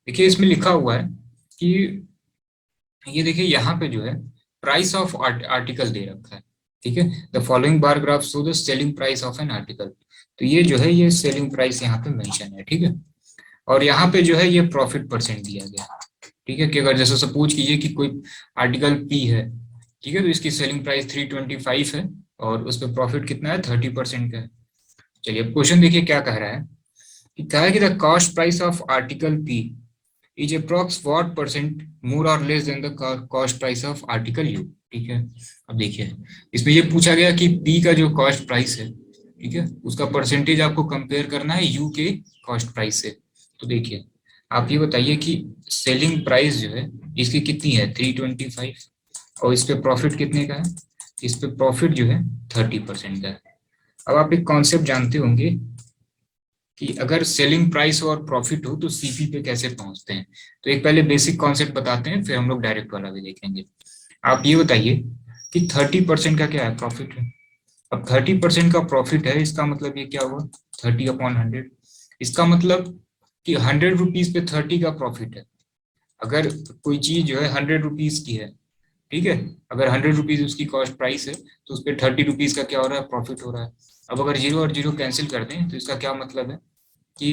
देखिए इसमें लिखा हुआ है कि ये देखिए यहाँ पे जो है प्राइस ऑफ आर्टिकल दे रखा है। ठीक है, the following bar graph show the selling price of an article. तो ये जो है ये सेलिंग प्राइस यहाँ पे मेंशन है। ठीक है, और यहाँ पे जो है ये प्रॉफिट परसेंट दिया गया है। ठीक है, कि अगर जैसे सपोज कीजिए कि कोई आर्टिकल पी है, ठीक है, तो इसकी सेलिंग प्राइस 325 है और उस पर प्रॉफिट कितना है, 30% का है। चलिए अब क्वेश्चन देखिए क्या कह रहा है, कि कहा है कि the cost price of article P is approx what percent more और less than the cost price of article U. ठीक है, अब देखिए इसमें ये पूछा गया कि पी का जो कॉस्ट प्राइस है, ठीक है, उसका परसेंटेज आपको कंपेयर करना है यू के कॉस्ट प्राइस से। तो देखिए आप ये बताइए कि सेलिंग प्राइस जो है इसकी कितनी है, 325, और इस पे प्रॉफिट कितने का है, इस पे प्रॉफिट जो है 30% का है। अब आप एक कॉन्सेप्ट जानते होंगे कि अगर सेलिंग प्राइस और प्रॉफिट हो तो सीपी पे कैसे पहुंचते हैं। तो एक पहले बेसिक कॉन्सेप्ट बताते हैं, फिर हम लोग डायरेक्ट वाला भी देखेंगे। आप ये बताइए कि 30% का क्या है, प्रॉफिट है। अब 30% का प्रॉफिट है, इसका मतलब ये क्या हुआ, 30/100। इसका मतलब कि 100 रुपीज पे 30 का प्रॉफिट है। अगर कोई चीज जो है 100 रुपीज की है, ठीक है, अगर 100 रुपीज उसकी कॉस्ट प्राइस है, तो उस पर 30 रुपीज का क्या हो रहा है, प्रॉफिट हो रहा है। अब अगर जीरो और जीरो कैंसिल कर दें तो इसका क्या मतलब है कि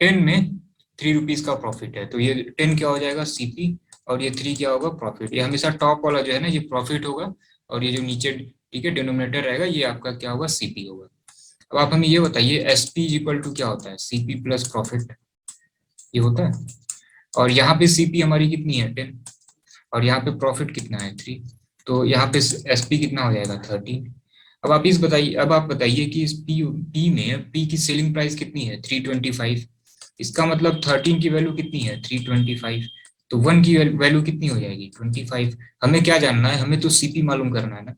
10 में 3 रुपीज का प्रॉफिट है, तो ये 10 क्या हो जाएगा, सीपी, और ये 3 क्या होगा, प्रॉफिट। ये हमेशा टॉप वाला जो है ना ये प्रॉफिट होगा, और ये जो नीचे, ठीक है, डिनोमिनेटर रहेगा, ये आपका क्या होगा, सीपी होगा। अब आप हमें ये बताइए एसपी इज इक्वल टू क्या होता है, सीपी प्लस प्रॉफिट, ये होता है। और यहाँ पे सीपी हमारी कितनी है, 10, और यहाँ पे प्रॉफिट कितना है, 3, तो यहाँ पे एसपी कितना हो जाएगा, 13। अब आप बताइए कि इस पी में पी की सेलिंग प्राइस कितनी है, 325। इसका मतलब 13 की वैल्यू कितनी है, 325। तो 1 की वैल्यू कितनी हो जाएगी, 25। हमें क्या जानना है, हमें तो सीपी मालूम करना है ना,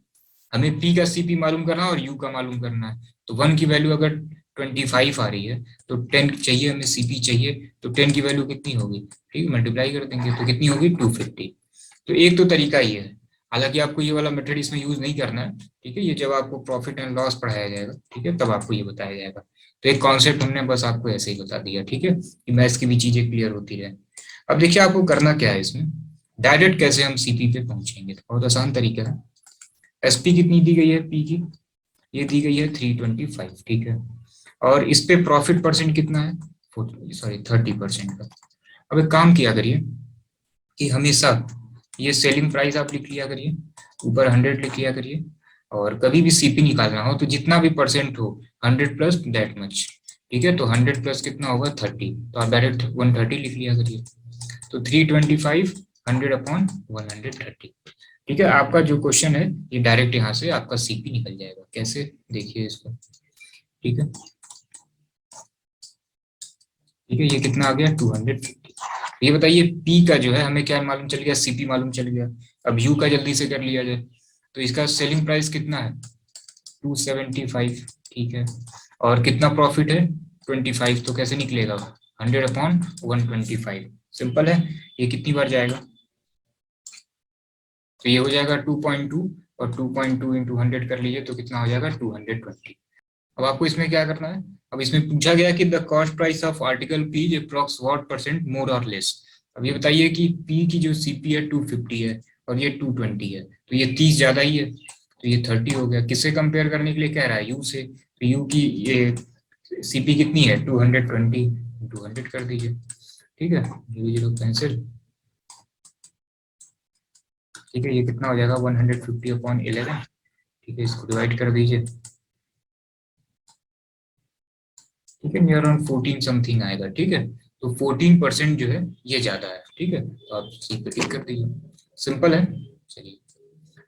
हमें पी का सीपी मालूम करना है और यू का मालूम करना है। तो 1 की वैल्यू अगर 25 आ रही है, तो 10 चाहिए हमें, सीपी चाहिए, तो 10 की वैल्यू कितनी होगी, ठीक, मल्टीप्लाई कर देंगे तो कितनी होगी, 250। तो एक तो तरीका ये है। हालांकि आपको ये वाला मेथड इसमें यूज नहीं करना है, ठीक है, ये जब आपको प्रॉफिट एंड लॉस पढ़ाया जाएगा, ठीक है, तब आपको ये बताया जाएगा। तो एक कॉन्सेप्ट हमने बस आपको ऐसे ही बता दिया, ठीक है, कि मैथ्स की भी चीजें क्लियर होती रहे। अब देखिए आपको करना क्या है इसमें, डायरेक्ट कैसे हम सीपी पे पहुंचेंगे, तो बहुत आसान तरीका है। एसपी कितनी दी गई है, पी की ये दी गई है 325, ठीक है, और इस पे प्रॉफिट परसेंट कितना है, सॉरी 30% का। अब एक काम किया करिए कि हमेशा ये सेलिंग प्राइस आप लिख लिया करिए, ऊपर 100 लिख लिया करिए, और कभी भी सीपी निकालना हो तो जितना भी परसेंट हो 100 प्लस दैट मच। ठीक है, तो 100 प्लस कितना होगा, 30, तो आप डायरेक्ट 130 लिख लिया करिए। तो 325 100/130। ठीक है, आपका जो क्वेश्चन है ये डायरेक्ट यहाँ से आपका सीपी निकल जाएगा। कैसे, देखिए इसको। ठीक है, ठीक है, ये कितना आ गया, 250। ये बताइए पी का जो है हमें क्या मालूम चल गया, सीपी मालूम चल गया। अब यू का जल्दी से कर लिया जाए, तो इसका सेलिंग प्राइस कितना है, 275। ठीक है, और कितना प्रॉफिट है, 25, तो कैसे निकलेगा, 100/125। सिंपल है, ये कितनी बार जाएगा, तो ये हो जाएगा 2.2, और 2.2 इंटू 100 कर लीजिए तो कितना हो जाएगा, 220। अब आपको इसमें क्या करना है, अब इसमें पूछा गया कि the cost price of article P is approx what percent more और लेस। अब ये बताइए कि पी की जो सीपी है 250 है और ये 220 है, तो ये 30 ज्यादा ही है, तो ये 30 हो गया। किससे कंपेयर करने के लिए कह रहा है, यू से, तो यू की ये सीपी कितनी है, 220, 200 कर दीजिए। ठीक है, जीरो जीरो कैंसिल। ठीक है, ये कितना हो जाएगा, 150/11। ठीक है, इसको डिवाइड कर दीजिए। ठीक है, नियर अराउंड 14 समथिंग आएगा। ठीक है, तो 14% जो है ये ज्यादा है। ठीक है, तो आप सी पे क्लिक कर दीजिए, सिंपल है। चलिए,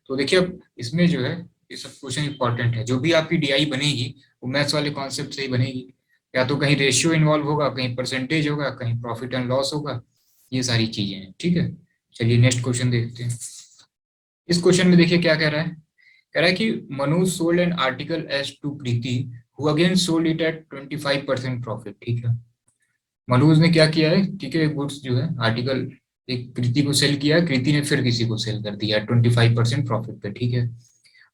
तो देखिए अब इसमें जो है ये सब क्वेश्चन इंपॉर्टेंट है, जो भी आपकी डीआई बनेगी वो मैथ्स वाले कॉन्सेप्ट से ही बनेगी। या तो कहीं रेशियो इन्वॉल्व होगा, कहीं परसेंटेज होगा, कहीं प्रॉफिट एंड लॉस होगा, ये सारी चीजें हैं। ठीक है, चलिए नेक्स्ट क्वेश्चन देखते हैं। इस क्वेश्चन में देखिए क्या कह रहा है, कह रहा है कि Manoj sold an article as to Preeti who again sold it at 25% profit. ठीक है, मनोज ने क्या किया है, ठीक है, गुड्स जो है आर्टिकल एक कृति को सेल किया, कृति ने फिर किसी को सेल कर दिया 25% प्रॉफिट पे। ठीक है,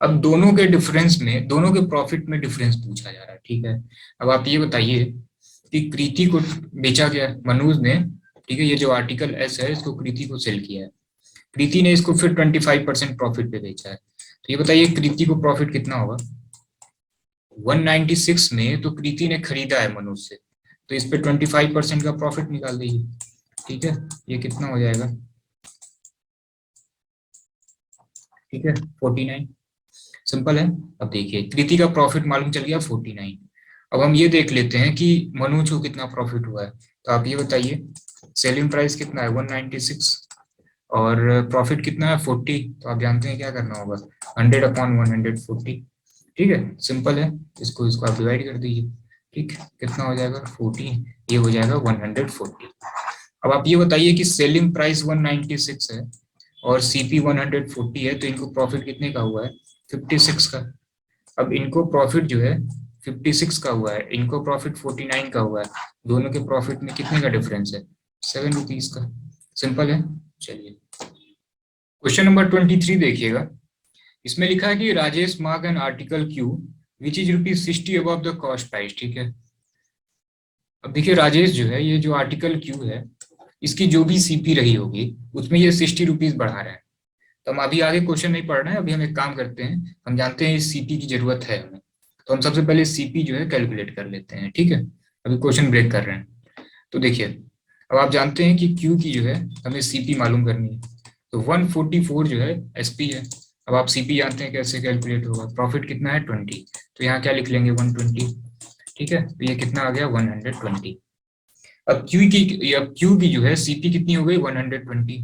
अब दोनों के डिफरेंस में, दोनों के प्रॉफिट में डिफरेंस पूछा जा रहा है। ठीक है, अब आप ये बताइए कि कृति को बेचा गया मनोज ने, ठीक है, ये जो आर्टिकल एस है इसको कृति को सेल किया है, कृति ने इसको फिर 25% प्रॉफिट पे बेचा है। तो ये बताइए कृति को प्रॉफिट कितना होगा? 196 में तो कृति ने खरीदा है मनोज से, तो इस पे 25% का प्रॉफिट निकाल दीजिए, ठीक है, ये कितना हो जाएगा? ठीक है, 49। सिंपल है। अब देखिए कृति का प्रॉफिट मालूम चल गया 49। अब हम ये देख लेते हैं कि मनोज को कितना प्रॉफिट हुआ है। तो आप ये बताइए सेलिंग प्राइस कितना है 196 और प्रॉफिट कितना है 40। तो आप जानते हैं क्या करना होगा, 100/140। ठीक है, सिंपल है। इसको इसको आप डिवाइड कर दीजिए, ठीक, कितना हो जाएगा 40, ये हो जाएगा 140। अब आप ये बताइए कि सेलिंग प्राइस 196 है और सीपी 140 है, तो इनको प्रॉफिट कितने का हुआ है 56 का। अब इनको प्रॉफिट जो है 56 का हुआ है, इनको प्रॉफिट 49 का हुआ है, दोनों के प्रॉफिट में कितने का डिफरेंस है 7 रुपीज का। सिंपल है। चलिए क्वेश्चन नंबर 23 देखिएगा। इसमें लिखा है कि Rajesh mark an article Q which is ₹60 above the cost price. ठीक है, अब देखिए राजेश जो है, ये जो आर्टिकल क्यू है इसकी जो भी सीपी रही होगी उसमें ये 60 रुपीज बढ़ा रहा है। तो हम अभी आगे क्वेश्चन नहीं पढ़ रहे हैं, अभी हम एक काम करते हैं, हम जानते हैं इस सीपी की जरूरत है हमें, तो हम सबसे पहले सीपी जो है कैलकुलेट कर लेते हैं। ठीक है, अभी क्वेश्चन ब्रेक कर रहे हैं। तो देखिए अब आप जानते हैं कि क्यू की जो है हमें सीपी मालूम करनी है, तो 144 जो है एसपी है। अब आप सीपी जानते हैं कैसे कैलकुलेट होगा, प्रॉफिट कितना है 20, तो यहाँ क्या लिख लेंगे 120। ठीक है, तो ये कितना आ गया 120। अब क्यू की जो है सीपी कितनी हो गई 120।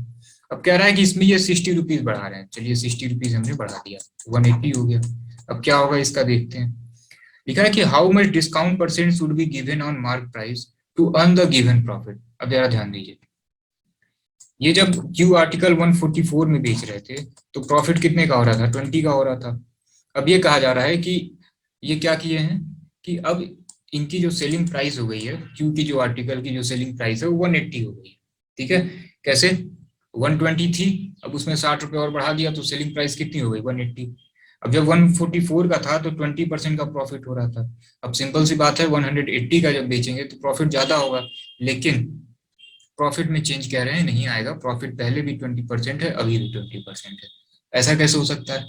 अब कह रहा है कि इसमें ये 60 रुपीज बढ़ा रहे हैं, चलिए 60 रुपीज हमने बढ़ा दिया, 180 हो गया। अब क्या होगा इसका देखते हैं। लिखा है कि how much discount percent should be given on mark price to earn the given profit. अब जरा ध्यान दीजिए, ये जब क्यू आर्टिकल 144 में बेच रहे थे तो प्रॉफिट कितने का हो रहा था 20 का हो रहा था। अब ये कहा जा रहा है कि ये क्या किए हैं कि अब इनकी जो सेलिंग प्राइस हो गई है, क्यू की जो आर्टिकल की जो सेलिंग प्राइस है वो 180 हो गई है। ठीक है, कैसे 120 थी, अब उसमें 60 रुपए और बढ़ा दिया तो सेलिंग प्राइस कितनी हो गई 180। अब जब 144 का था तो 20% का प्रॉफिट हो रहा था। अब सिंपल सी बात है 180 का जब बेचेंगे तो प्रॉफिट ज्यादा होगा, लेकिन प्रॉफिट में चेंज कह रहे हैं नहीं आएगा, प्रॉफिट पहले भी 20% है अभी भी 20% है। ऐसा कैसे हो सकता है?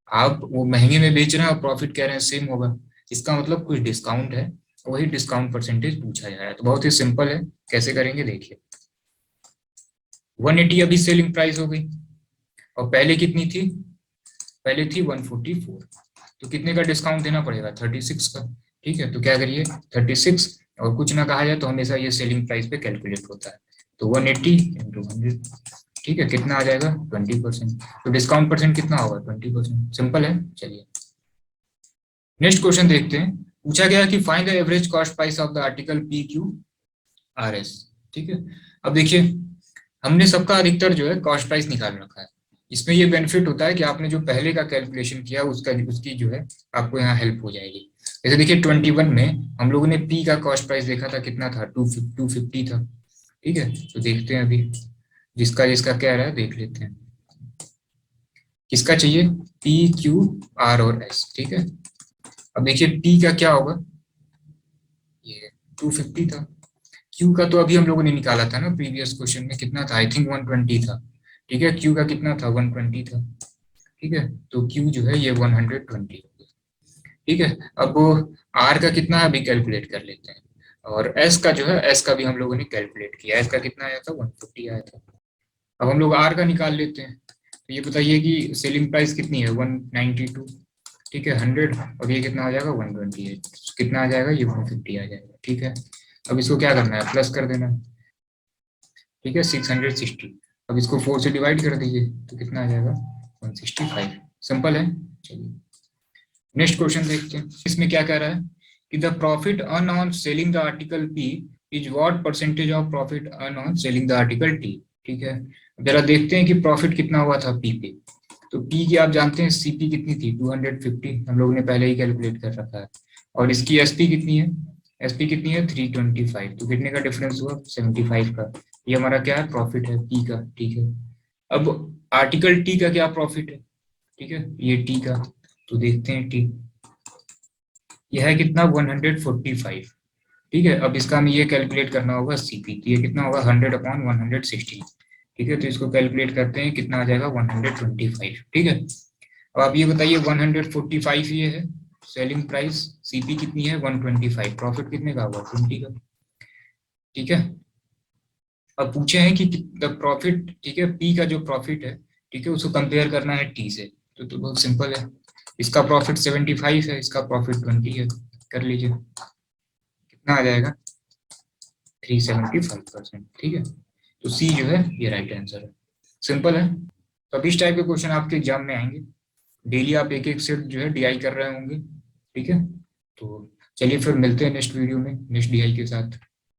आप वो महंगे में बेच रहे हैं और प्रॉफिट कह रहे हैं सेम होगा, इसका मतलब कुछ डिस्काउंट है, वही डिस्काउंट परसेंटेज पूछा जा रहा है। तो बहुत ही सिंपल है, कैसे करेंगे देखिए। 180 अभी सेलिंग प्राइस हो गई और पहले कितनी थी, पहले थी 144, तो कितने का डिस्काउंट देना पड़ेगा 36 का। ठीक है, तो क्या करिए 36 और कुछ ना कहा जाए तो हमेशा ये सेलिंग प्राइस पे कैलकुलेट होता है, तो 180 इंटू 100। ठीक है, कितना आ जाएगा 20%, तो डिस्काउंट परसेंट कितना होगा 20%। सिंपल है। चलिए नेक्स्ट क्वेश्चन देखते हैं। पूछा गया कि find the average cost price of the article P Q R S. ठीक है, अब देखिए हमने सबका अधिकतर जो है कॉस्ट प्राइस निकाल रखा है। इसमें ये बेनिफिट होता है कि आपने जो पहले का कैलकुलेशन किया उसका उसकी जो है आपको यहाँ हेल्प हो जाएगी। जैसे देखिए 21 में हम लोगों ने पी का कॉस्ट प्राइस देखा था, कितना था 250 था। ठीक है, तो देखते हैं अभी जिसका जिसका क्या रहा है देख लेते हैं, किसका चाहिए पी क्यू आर और एस। ठीक है, अब देखिए पी का क्या होगा, ये 250 था। क्यू का तो अभी हम लोगों ने निकाला था ना प्रीवियस क्वेश्चन में, कितना था आई थिंक 120 था। ठीक है, क्यू का कितना था 120 था। ठीक है, तो क्यू जो है ये 120 हो गया। ठीक है, अब आर का कितना है अभी कैलकुलेट कर लेते हैं, और एस का जो है एस का भी हम लोगों ने कैलकुलेट किया, एस का कितना आया था 150 आया था। अब हम लोग आर का निकाल लेते हैं, तो ये बताइए कि सेलिंग प्राइस कितनी है 192। ठीक है 100 और ये कितना आ जाएगा 128, कितना आ जाएगा ये 150 आ जाएगा। ठीक है, अब इसको क्या करना है प्लस कर देना है। ठीक है 660, अब इसको 4 से डिवाइड कर दीजिए तो कितना आ जाएगा 165। सिंपल है। चलिए नेक्स्ट क्वेश्चन देखते हैं। इसमें क्या कह रहा है कि the profit earn on selling the article P is what percentage of profit earn on selling the article T. ठीक है, जरा देखते हैं कि प्रॉफिट कितना हुआ था पी पे। तो पी की आप जानते हैं सीपी कितनी थी 250, हम लोगों ने पहले ही कैलकुलेट कर रखा है, और इसकी एसपी कितनी है, एसपी कितनी है 325, तो कितने का डिफरेंस हुआ 75 का। ये हमारा क्या है प्रॉफिट है पी का। ठीक है, अब आर्टिकल टी का क्या प्रॉफिट है, ठीक है ये टी का, तो देखते हैं टी, यह है कितना 145। ठीक है, अब इसका हमें ये कैलकुलेट करना होगा सीपी, तो ये कितना होगा 100/116। ठीक है, तो इसको कैलकुलेट करते हैं, कितना आ जाएगा 125। ठीक है, अब आप ये बताइए 145 ये है सेलिंग प्राइस, सीपी कितनी है 125, प्रॉफिट कितने का होगा 20 का। ठीक है, अब पूछे हैं कि द प्रॉफिट, ठीक है, पी का जो प्रॉफिट है, ठीक है, उसको कंपेयर करना है टी से, तो बहुत सिंपल है, इसका प्रॉफिट 75 है, इसका प्रॉफिट 20 है, कर लीजिए कितना आ जाएगा 375%। ठीक है, तो सी जो है ये राइट आंसर है, सिंपल है। तो अब इस टाइप के क्वेश्चन आपके एग्जाम में आएंगे, डेली आप एक एक सेट जो है डीआई कर रहे होंगे। ठीक है, तो चलिए फिर मिलते हैं नेक्स्ट वीडियो में नेक्स्ट डीआई के साथ।